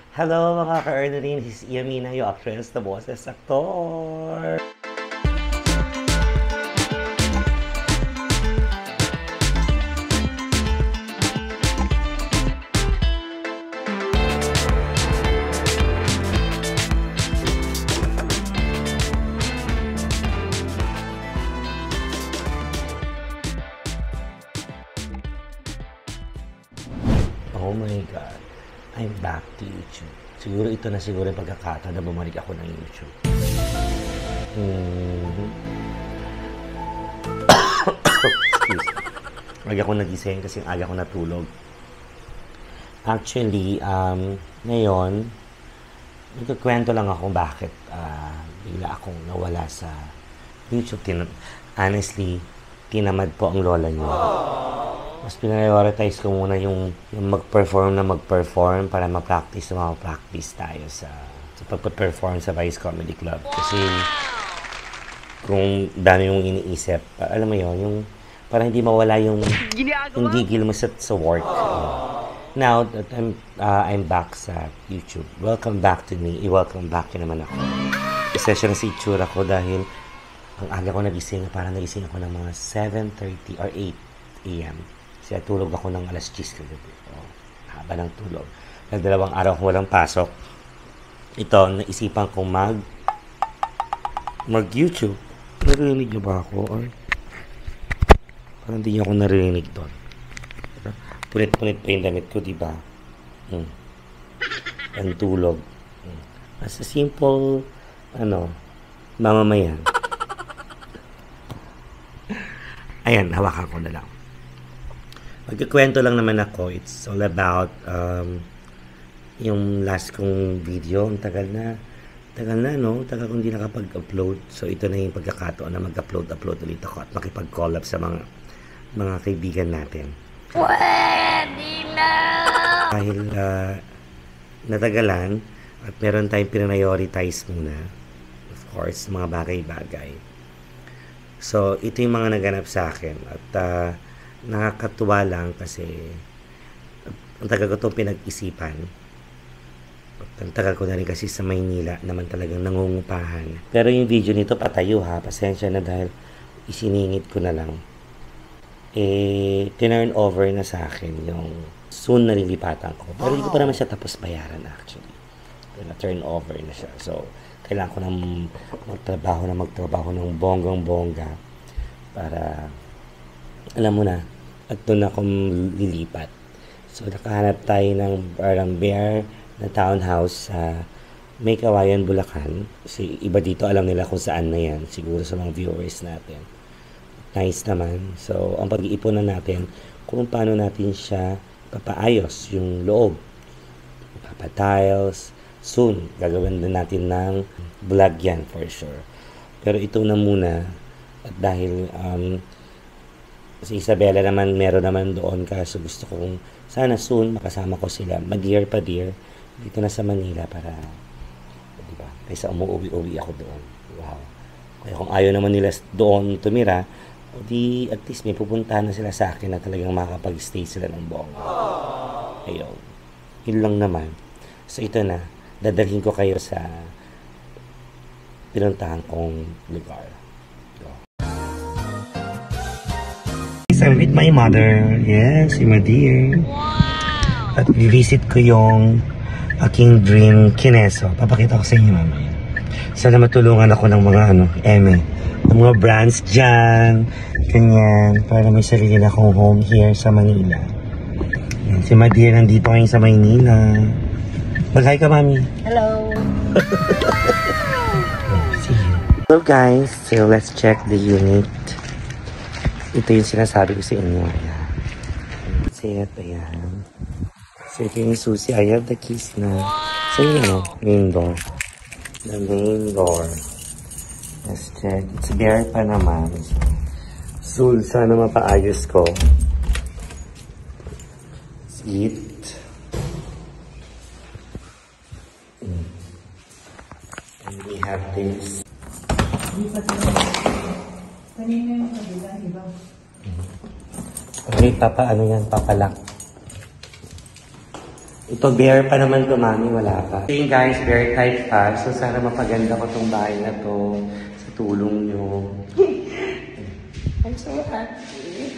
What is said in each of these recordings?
Hello mga ka-earnerin, this is Yamina, yung actress na boses aktor. Oh my God, I'm back to YouTube. Siguro ito na siguro yung pagkakataon na bumalik ako ng YouTube. Excuse. Aga ako nagising kasi aga ako natulog. Actually, ngayon, nagkukwento lang ako bakit bigla akong nawala sa YouTube. Honestly, tinamad po ang lola niyo. Mas prioritize ko muna yung mag-perform para ma-practice tayo sa pag-perform sa Vice Comedy Club. Kasi kung dami yung iniisip, alam mo yon, yung para hindi mawala yung gigil mo sa work. Now that I'm back sa YouTube, welcome back to me. I-welcome back yun naman ako. Isa siya sa itsura ko dahil ang aga ko nagising, parang nagising ako ng mga 7:30 or 8 a.m. Kasi tulog ako ng alas 10 kagabi. Haba ng tulog. Nagdalawang araw akong walang pasok. Ito, naisipan kong mag-YouTube. Narinig niyo ba ako? Or parang hindi niyo ako narinig doon. Punit-punit pa yung damit ko, diba? Ang tulog. As a simple, mamamayan. Ayan, hawakan ko na lang. Magkikwento lang naman ako. It's all about yung last kong video. Ang tagal na, no? Tagal kong hindi nakapag-upload. So, ito na yung pagkakataon na mag-upload ulit ako at makipag-collab sa mga kaibigan natin. Pwede na! Dahil natagalan at meron tayong prioritize muna. Of course, mga bagay-bagay. So, ito yung mga naganap sa akin. At nakakatuwa lang kasi ang tagal ko itong pinag-isipan. Ang tagal ko na rin kasi sa Maynila naman talagang nangungupahan. Pero yung video nito patayo ha, pasensya na dahil isiningit ko na lang. Tinurn over na sa akin yung soon na lilipatan ko. Pero hindi ko pa naman siya tapos bayaran actually. Na-turn over na siya. So, kailangan ko nang magtrabaho ng bonggang-bongga para alam mo na, at doon akong lilipat. So, nakahanap tayo ng parang bare na townhouse sa May Kawayan, Bulacan. Kasi iba dito alam nila kung saan na yan. Siguro sa mga viewers natin. Nice naman. So, ang pag-iipunan natin kung paano natin siya papaayos yung loob. Papatiles. Soon, gagawin din natin ng vlog yan for sure. Pero ito na muna. At dahil si Isabela naman, meron naman doon kaso gusto kong sana soon makasama ko sila, ma-dear pa dear, dito na sa Manila para, diba, kaysa umuwi ako doon. Wow. Kaya kung ayaw naman nila doon tumira, di at least may pupuntahan na sila sa akin na talagang makakapag-stay sila ng bongga. Ayun. Yun lang naman. So ito na, dadalhin ko kayo sa pinuntahan kong lugar. I'm with my mother. Yes, si my dear. Wow. At visit ko yung aking dream kineso. Papakita ko sa inyo mamaya. Sana matulungan ako ng mga ng mga brands dyan. Ganyan. Para may sarili na akong home here sa Manila. Yan, si my dear nandito ngayon sa Maynila. Mag-hi ka, mami. Hello. See you. So guys, so let's check the unit. Ito yung sinasabi ko sa inyo. Ayan. Set, ayan. So, ito yung susi. I have the keys na. So, yun, main door. The main door. Let's check. It's bare pa naman. So, sana mapaayos ko. Let's eat. And we have this. Kanina yung kabila, diba? Okay, papalak. Ito, bear pa naman to, mami. Wala pa. So yun guys, bear type pa. So sana mapaganda ko tong bahay na to sa tulong nyo. I'm so happy.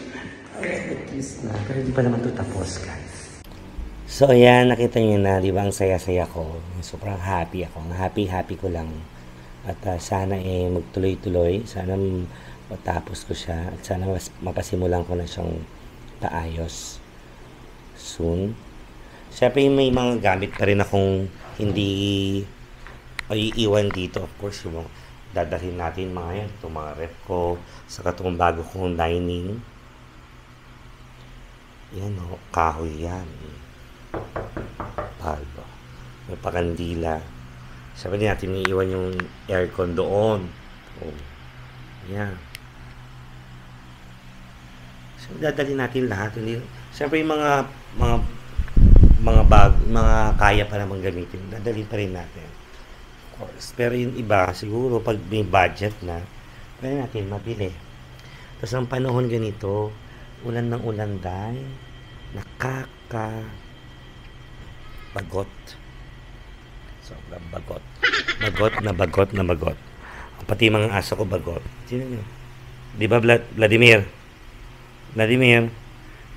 Okay, kiss na. Pero hindi pa naman to tapos, guys. So ayan, nakita nyo na, di ba, ang saya-saya ko. Sobrang happy ako. Happy ko lang. At sana magtuloy-tuloy. Sana matapos ko siya. At sana mapasimulan ko na siyang paayos soon. Siyempre may mga gamit pa rin akong hindi iiwan dito. Of course, yung dadalhin natin mga yan. Itong mga ref ko. Saka itong bago kong dining. Yan o, kahoy yan. Paldo. May pakandila. Siyempre din natin iiwan yung aircon doon. Oh. Yan. So, dadalhin natin lahat. Siyempre yung mga kaya pa naman gamitin, dadalhin pa rin natin. Of course. Pero yung iba, siguro, pag may budget na, pwede natin mabili. Tapos ang panahon ganito, ulan ng ulan dahil, bagot. Sobrang bagot. Bagot na bagot. Pati mga aso ko bagot. Sino nyo? Di ba, Vladimir?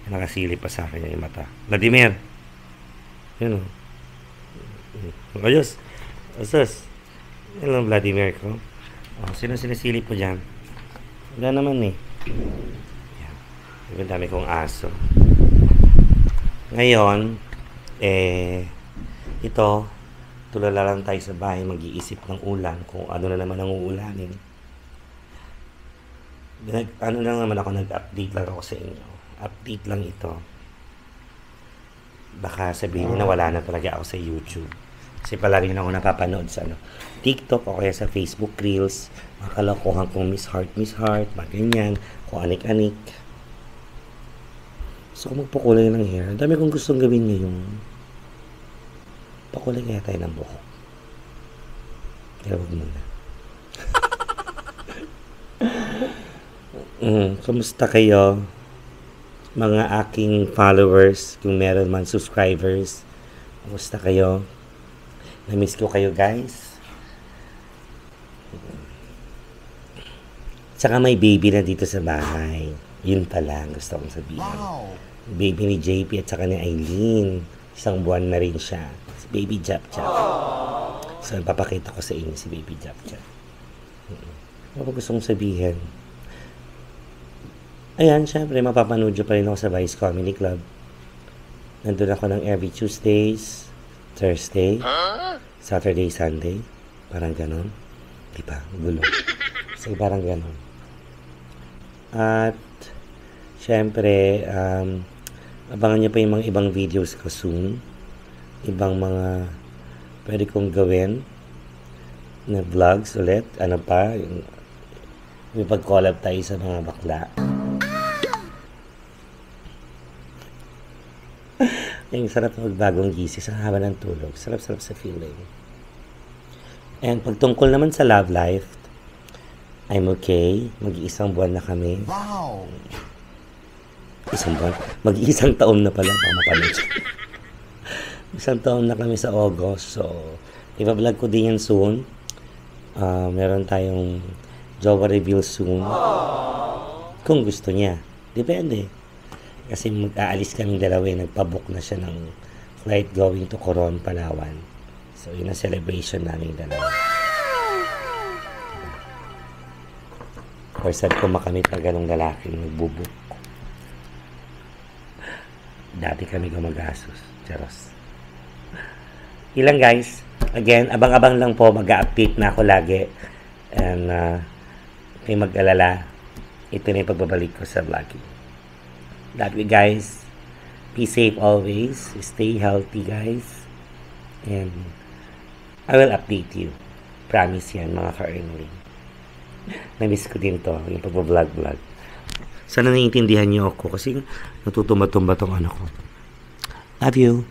Nakasilip pa sa akin yung mata. Vladimir! Yun o. Ayos. Asas. Yan lang Vladimir ko. Sino sinisilip po dyan? Wala naman eh. Yan. Yung dami kong aso. Ngayon, ito, tulala lang tayo sa bahay, mag-iisip ng ulan, kung ano na naman ang uulanin. Ano lang naman ako, nag-update lang ako sa inyo. Update lang ito. Baka sabihin na wala na talaga ako sa YouTube. Kasi palagi na ako napapanood sa TikTok o kaya sa Facebook Reels. Mga kalokohan kong Miss Heart, mga ganyan, kung anik-anik. So, kung magpakulay ng hair, ang dami kong gustong gawin ngayon. Pakulay kaya tayo ng buhok. Kaya huwag muna. Kamusta kayo? Mga aking followers, kung meron man subscribers, kamusta kayo? Na-miss ko kayo, guys. Tsaka may baby na dito sa bahay. Yun pa lang gusto kong sabihin. Wow. Baby ni JP at saka ni Aileen. 1 buwan na rin siya. Si Baby Jap. So, papakita ko sa inyo si Baby Jap. Ano gusto kong sabihin? Ayan, syempre, mapapanood nyo pa rin ako sa Vice Comedy Club. Nandun ako ng every Tuesdays, Thursday, Saturday, Sunday. Parang ganon. Di ba? Gulo. So, parang ganon. At, syempre, abangan nyo pa yung mga ibang videos ko soon. Ibang mga pwede kong gawin na vlogs ulit. Ano pa? May pag-collab tayo sa mga bakla. Yung sarap na magbagong gising sa haba ng tulog. Sarap-sarap sa feeling. And pagtungkol naman sa love life, I'm okay. Mag-iisang buwan na kami. Wow! Isang buwan? Mag-iisang taon na pala. Baka mapanood. Isang taon na kami sa August. So, iba-vlog ko din yan soon. Meron tayong jowa reveal soon. Kung gusto niya. Depende. Kasi mag-aalis kaming dalawa, nagpabook na siya ng flight going to Coron, Palawan. So, yun ang celebration namin dalawa. Or sad ko makamit na ganong lalaki nagbubuk. Dati kami gumagastos. Charos. Ilang guys. Again, abang-abang lang po. Mag-update na ako lagi. And, kayo mag-alala. Ito na yung pagbabalik ko sa vlogging. Love you guys. Be safe always. Stay healthy guys. And I will update you. Promise yan mga ka-earning. Na-miss ko din to. Yung pag-vlog. Sana naiintindihan niyo ako kasi natutumba-tumba tong ano ko. Love you.